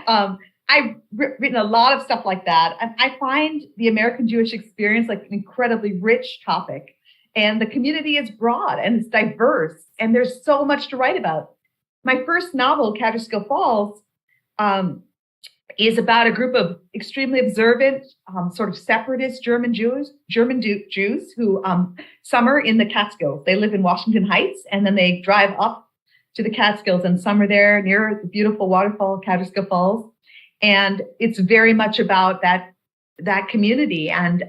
I've written a lot of stuff like that. And I find the American Jewish experience like an incredibly rich topic. And the community is broad and it's diverse. And there's so much to write about. My first novel, Katowice Falls, is about a group of extremely observant, sort of separatist German Jews who summer in the Catskills. They live in Washington Heights, and then they drive up to the Catskills and summer there near the beautiful waterfall, Katowice Falls. And it's very much about that community. And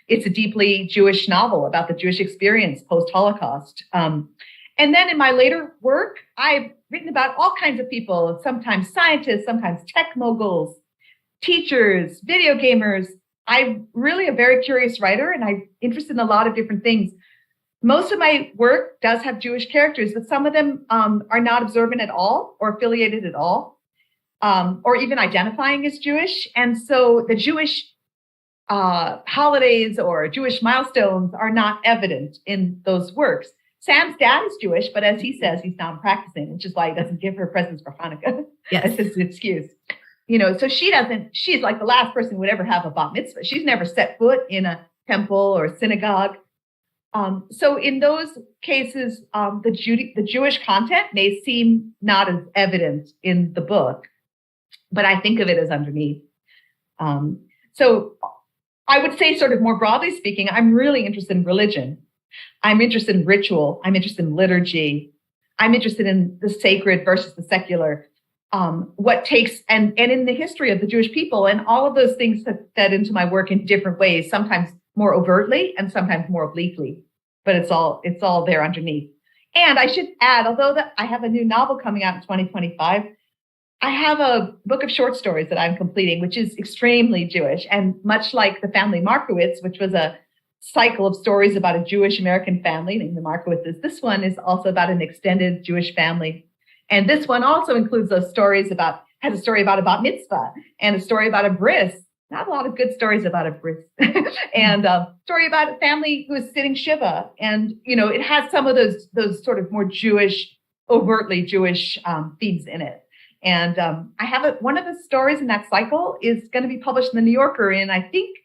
it's a deeply Jewish novel about the Jewish experience post-Holocaust. And then in my later work, I've written about all kinds of people, sometimes scientists, sometimes tech moguls, teachers, video gamers. I'm really a very curious writer, and I'm interested in a lot of different things. Most of my work does have Jewish characters, but some of them are not observant at all or affiliated at all, or even identifying as Jewish. And so the Jewish holidays or Jewish milestones are not evident in those works. Sam's dad is Jewish, but as he says, he's not practicing, which is why he doesn't give her presents for Hanukkah. Yes. That's his excuse. So she's like the last person who would ever have a bat mitzvah. She's never set foot in a temple or a synagogue. So in those cases, the Jewish content may seem not as evident in the book, but I think of it as underneath. So I would say, sort of more broadly speaking, I'm really interested in religion. I'm interested in ritual. I'm interested in liturgy. I'm interested in the sacred versus the secular. And in the history of the Jewish people, and all of those things fed into my work in different ways, sometimes more overtly and sometimes more obliquely, but it's all there underneath. And I should add, although I have a new novel coming out in 2025, I have a book of short stories that I'm completing, which is extremely Jewish. And much like The Family Markowitz, which was a cycle of stories about a Jewish American family named the Markowitzes, this one is also about an extended Jewish family. And this one also includes has a story about a bat mitzvah and a story about a bris. Not a lot of good stories about a bris. And a story about a family who is sitting Shiva. And, it has some of those sort of more Jewish overtly Jewish themes in it. And I have one of the stories in that cycle is going to be published in the New Yorker in, I think,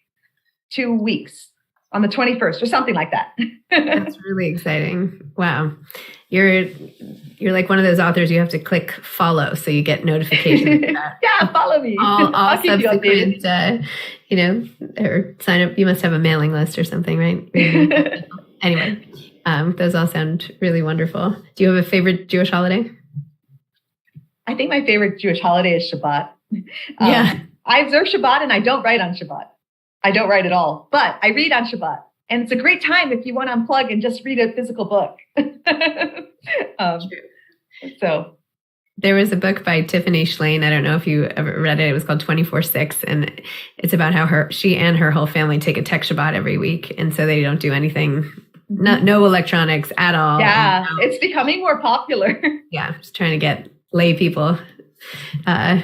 2 weeks on the 21st or something like that. That's really exciting. Wow. You're like one of those authors you have to click follow so you get notifications. Yeah, follow me. All I'll keep you subsequent, updated. or sign up. You must have a mailing list or something, right? Anyway, those all sound really wonderful. Do you have a favorite Jewish holiday? I think my favorite Jewish holiday is Shabbat. Yeah. I observe Shabbat and I don't write on Shabbat. I don't write at all, but I read on Shabbat. And it's a great time if you want to unplug and just read a physical book. So there was a book by Tiffany Schlein. I don't know if you ever read it. It was called 24/6. And it's about how she and her whole family take a tech Shabbat every week. And so they don't do anything, no electronics at all. Yeah, it's becoming more popular. Yeah, just trying to get lay people, to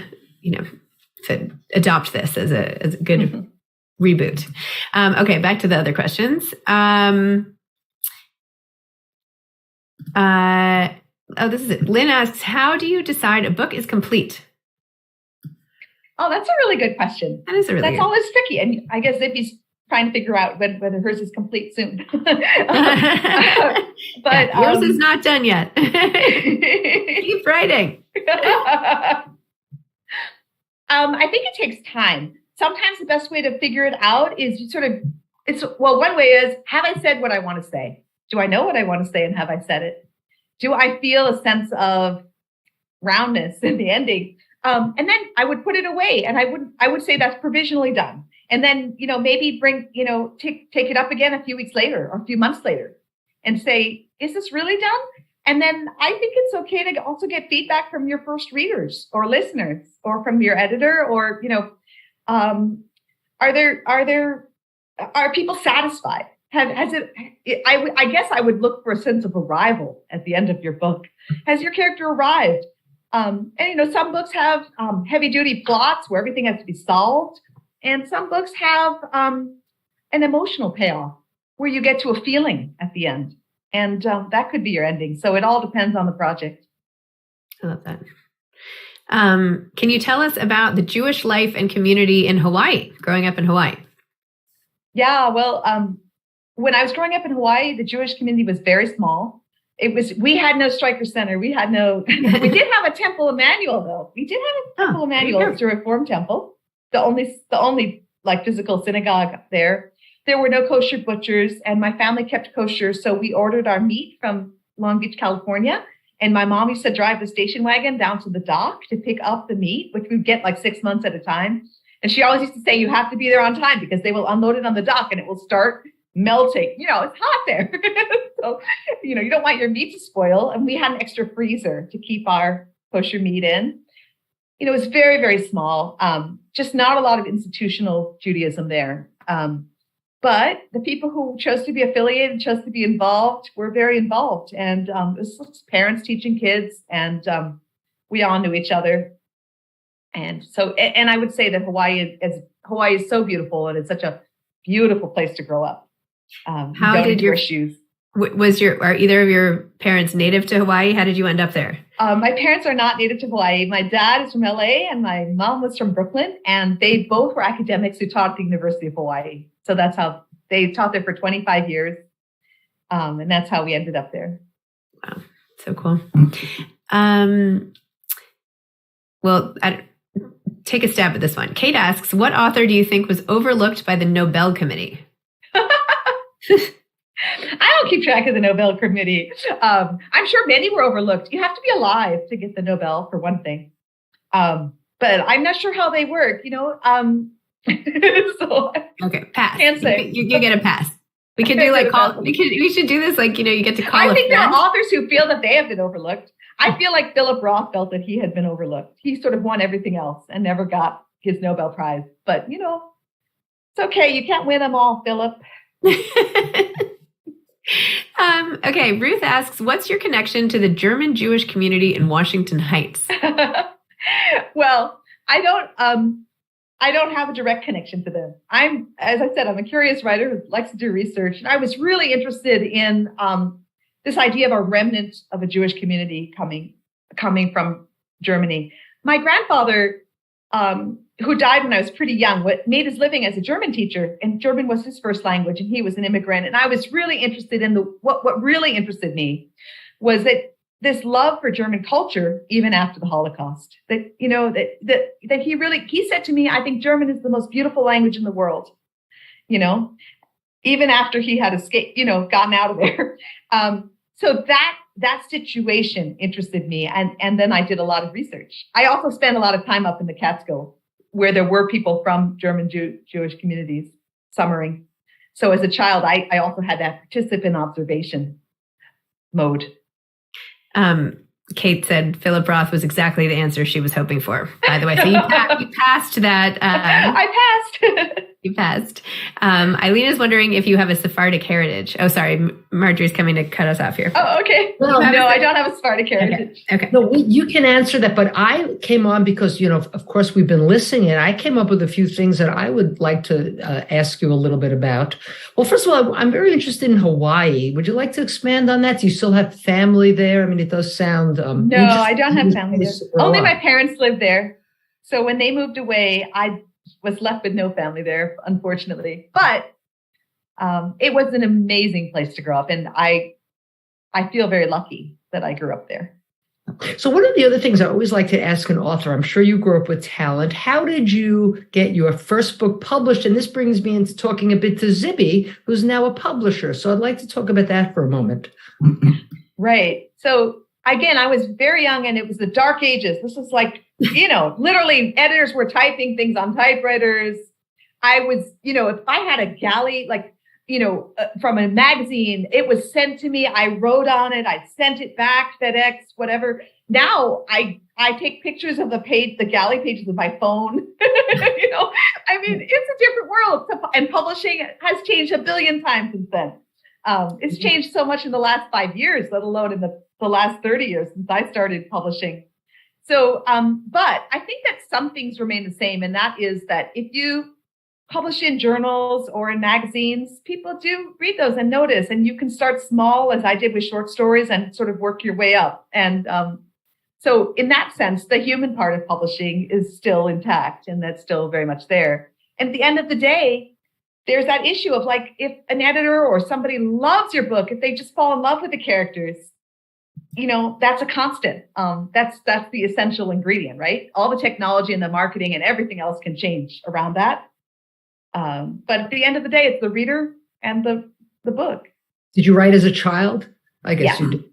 adopt this as a good reboot. Okay, back to the other questions. This is it. Lynn asks, how do you decide a book is complete? Oh, that's a really good question. That is a really That's always tricky. And I guess Zippy's trying to figure out whether hers is complete soon. But yours is not done yet. Keep writing. I think it takes time. Sometimes the best way to figure it out is one way is, have I said what I want to say? Do I know what I want to say and have I said it? Do I feel a sense of roundness in the ending? And then I would put it away and I would say that's provisionally done. And then, maybe take it up again a few weeks later or a few months later and say, is this really done? And then I think it's okay to also get feedback from your first readers or listeners or from your editor or, are people satisfied? I guess I would look for a sense of arrival at the end of your book. Has your character arrived? And some books have heavy duty plots where everything has to be solved. And some books have an emotional payoff where you get to a feeling at the end. And that could be your ending. So it all depends on the project. I love that. Can you tell us about the Jewish life and community in Hawaii, growing up in Hawaii? Yeah, well, when I was growing up in Hawaii, the Jewish community was very small. We had no Stryker Center. We did have a Temple Emanu-El though. We did have a Temple Emanu-El. It's a Reform temple. The only like physical synagogue there. There were no kosher butchers and my family kept kosher. So we ordered our meat from Long Beach, California. And my mom used to drive the station wagon down to the dock to pick up the meat, which we'd get like 6 months at a time. And she always used to say, you have to be there on time because they will unload it on the dock and it will start melting. It's hot there. So, you don't want your meat to spoil. And we had an extra freezer to keep our kosher meat in. It was very, very small. Just not a lot of institutional Judaism there. But the people who chose to be affiliated, chose to be involved, were very involved. And it was parents teaching kids, and we all knew each other. And so, and I would say that Hawaii is so beautiful, and it's such a beautiful place to grow up. How did your shoes? Are either of your parents native to Hawaii? How did you end up there? My parents are not native to Hawaii. My dad is from LA and my mom was from Brooklyn, and they both were academics who taught at the University of Hawaii. So that's how they taught there for 25 years. And that's how we ended up there. Wow. So cool. Well, take a stab at this one. Kate asks, what author do you think was overlooked by the Nobel Committee? I don't keep track of the Nobel Committee. I'm sure many were overlooked. You have to be alive to get the Nobel, for one thing. But I'm not sure how they work, So okay, pass. Can't say. You get a pass. We could do we should do this you get to call. I think there are authors who feel that they have been overlooked. I feel like Philip Roth felt that he had been overlooked. He sort of won everything else and never got his Nobel Prize. But it's okay. You can't win them all, Philip. Okay, Ruth asks, what's your connection to the German Jewish community in Washington Heights? Well, I don't have a direct connection to them. As I said, I'm a curious writer who likes to do research. And I was really interested in this idea of a remnant of a Jewish community coming from Germany. My grandfather, who died when I was pretty young, made his living as a German teacher, and German was his first language, and he was an immigrant. And I was really interested in what really interested me was that this love for German culture, even after the Holocaust, that he said to me, I think German is the most beautiful language in the world, even after he had escaped, gotten out of there. So that situation interested me. And then I did a lot of research. I also spent a lot of time up in the Catskill where there were people from German Jewish communities summering. So as a child, I also had that participant observation mode. Kate said Philip Roth was exactly the answer she was hoping for, by the way. So you passed that. I passed. You passed. Eileen is wondering if you have a Sephardic heritage. Oh, sorry. Marjorie's coming to cut us off here. Oh, okay. Well, no, I don't have a Sephardic heritage. Okay. No, you can answer that, but I came on because, of course, we've been listening, and I came up with a few things that I would like to ask you a little bit about. Well, first of all, I'm very interested in Hawaii. Would you like to expand on that? Do you still have family there? I mean, it does sound... No, I don't have family there. Only my parents live there. So when they moved away, I was left with no family there, unfortunately. But it was an amazing place to grow up. And I feel very lucky that I grew up there. So one of the other things I always like to ask an author, I'm sure you grew up with talent. How did you get your first book published? And this brings me into talking a bit to Zibby, who's now a publisher. So I'd like to talk about that for a moment. Right. So again, I was very young and it was the dark ages. This was like, literally editors were typing things on typewriters. I was, if I had a galley, from a magazine, it was sent to me. I wrote on it. I sent it back, FedEx, whatever. Now I take pictures of the galley pages with my phone. I mean, it's a different world. And publishing has changed a billion times since then. It's changed so much in the last 5 years, let alone in the last 30 years since I started publishing. So, but I think that some things remain the same. And that is that if you publish in journals or in magazines, people do read those and notice, and you can start small, as I did with short stories, and sort of work your way up. And so in that sense, the human part of publishing is still intact, and that's still very much there. And at the end of the day, there's that issue of if an editor or somebody loves your book, if they just fall in love with the characters, that's a constant. That's the essential ingredient, right? All the technology and the marketing and everything else can change around that. But at the end of the day, it's the reader and the book. Did you write as a child? I guess you did.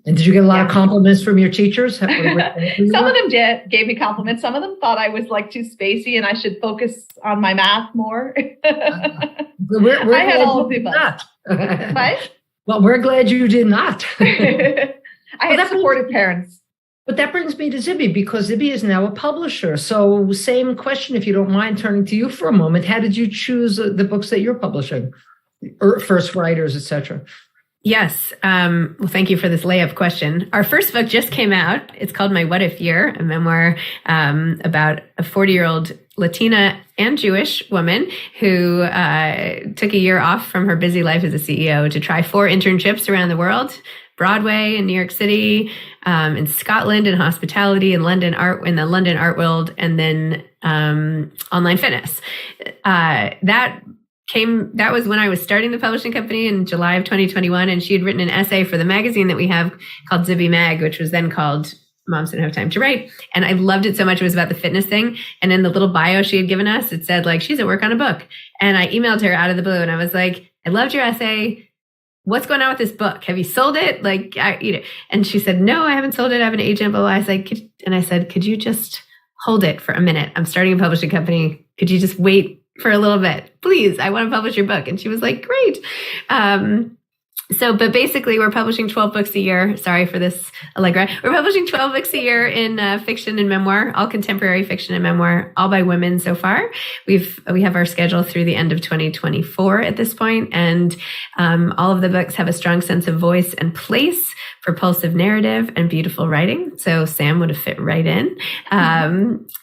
And did you get a lot of compliments from your teachers? Some of them gave me compliments. Some of them thought I was too spacey and I should focus on my math more. I had all of the above. What? Well, we're glad you did not. I had supportive parents. But that brings me to Zibby, because Zibby is now a publisher. So same question, if you don't mind turning to you for a moment. How did you choose the books that you're publishing? Or first writers, etc.? Yes. Well, thank you for this layup question. Our first book just came out. It's called My What If Year, a memoir about a 40-year-old Latina and Jewish woman who took a year off from her busy life as a CEO to try 4 internships around the world: Broadway in New York City, in Scotland in hospitality, in London in the London art world, and then online fitness. That was when I was starting the publishing company in July of 2021, and she had written an essay for the magazine that we have called Zibby Mag, which was then called Moms Didn't Have Time to Write. And I loved it so much. It was about the fitness thing. And in the little bio she had given us, it said she's at work on a book. And I emailed her out of the blue and I was like, I loved your essay. What's going on with this book? Have you sold it? And she said, no, I haven't sold it. I have an agent. But I was like, could you just hold it for a minute? I'm starting a publishing company. Could you just wait for a little bit? Please, I want to publish your book. And she was like, great. But basically we're publishing 12 books a year. Sorry for this, Allegra. We're publishing 12 books a year in fiction and memoir, all contemporary fiction and memoir, all by women so far. We have our schedule through the end of 2024 at this point, and all of the books have a strong sense of voice and place, propulsive narrative, and beautiful writing. So Sam would have fit right in.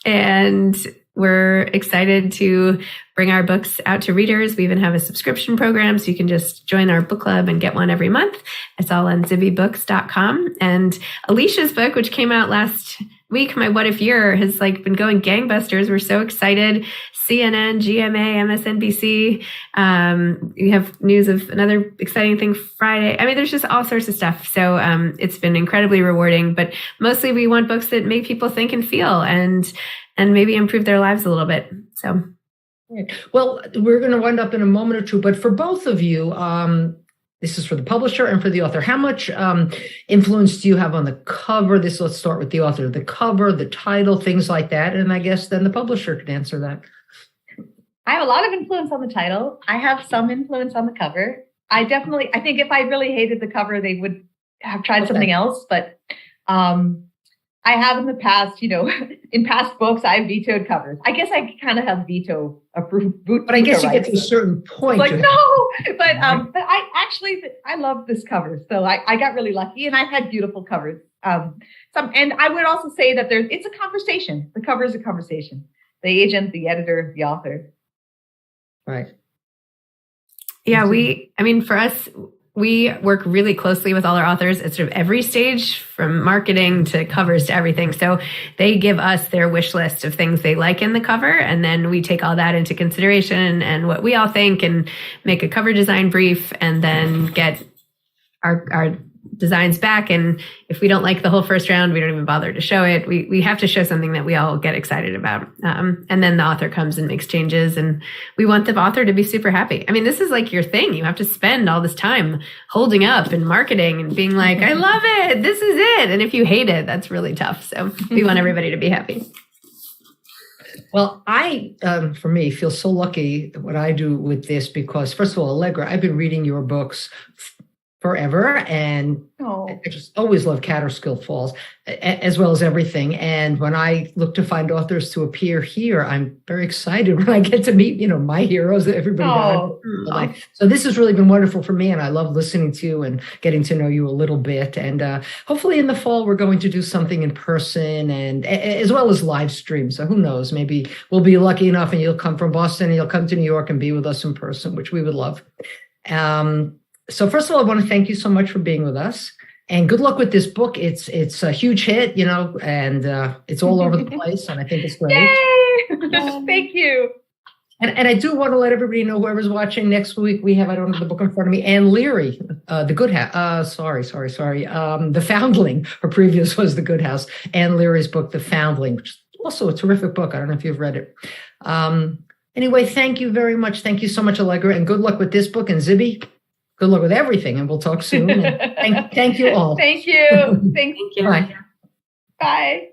And we're excited to bring our books out to readers. We even have a subscription program, so you can just join our book club and get one every month. It's all on zibbybooks.com. And Alicia's book, which came out last week, My What If Year, has been going gangbusters. We're so excited. CNN, GMA, MSNBC. We have news of another exciting thing Friday. I mean, there's just all sorts of stuff. So it's been incredibly rewarding, but mostly we want books that make people think and feel and maybe improve their lives a little bit. So, well, we're going to wind up in a moment or two, but for both of you, this is for the publisher and for the author. How much influence do you have on the cover? Let's start with the author. The cover, the title, things like that. And I guess then the publisher can answer that. I have a lot of influence on the title. I have some influence on the cover. I think if I really hated the cover, they would have tried something else. But I have in the past, in past books, I've vetoed covers. I guess I kind of have veto approved. But I guess you get to a certain point. No, but I love this cover. So I got really lucky, and I've had beautiful covers. And I would also say that it's a conversation. The cover is a conversation. The agent, the editor, the author. Right. Yeah, for us, we work really closely with all our authors at sort of every stage, from marketing to covers to everything. So they give us their wish list of things they like in the cover, and then we take all that into consideration and what we all think and make a cover design brief, and then get our designs back. And if we don't like the whole first round, we don't even bother to show it. We have to show something that we all get excited about. And then the author comes and makes changes, and we want the author to be super happy. I mean, this is your thing. You have to spend all this time holding up and marketing and being like, I love it. This is it. And if you hate it, that's really tough. So we want everybody to be happy. Well, I, for me, feel so lucky what I do with this because, first of all, Allegra, I've been reading your books forever, and I just always love Catterskill Falls, as well as everything. And when I look to find authors to appear here, I'm very excited when I get to meet, my heroes that everybody got. So this has really been wonderful for me, and I love listening to you and getting to know you a little bit. And hopefully in the fall, we're going to do something in person, and as well as live stream. So who knows, maybe we'll be lucky enough and you'll come from Boston and you'll come to New York and be with us in person, which we would love. So first of all, I want to thank you so much for being with us, and good luck with this book. It's a huge hit, and it's all over the place, and I think it's great. Yay! Thank you. And I do want to let everybody know, whoever's watching, next week we have, I don't have the book in front of me, Anne Leary, The Good House. The Foundling. Her previous was The Good House. Anne Leary's book, The Foundling, which is also a terrific book. I don't know if you've read it. Anyway, thank you very much. Thank you so much, Allegra, and good luck with this book. And Zibby, good luck with everything, and we'll talk soon. Thank you all. Thank you. Thank you. Bye. Bye.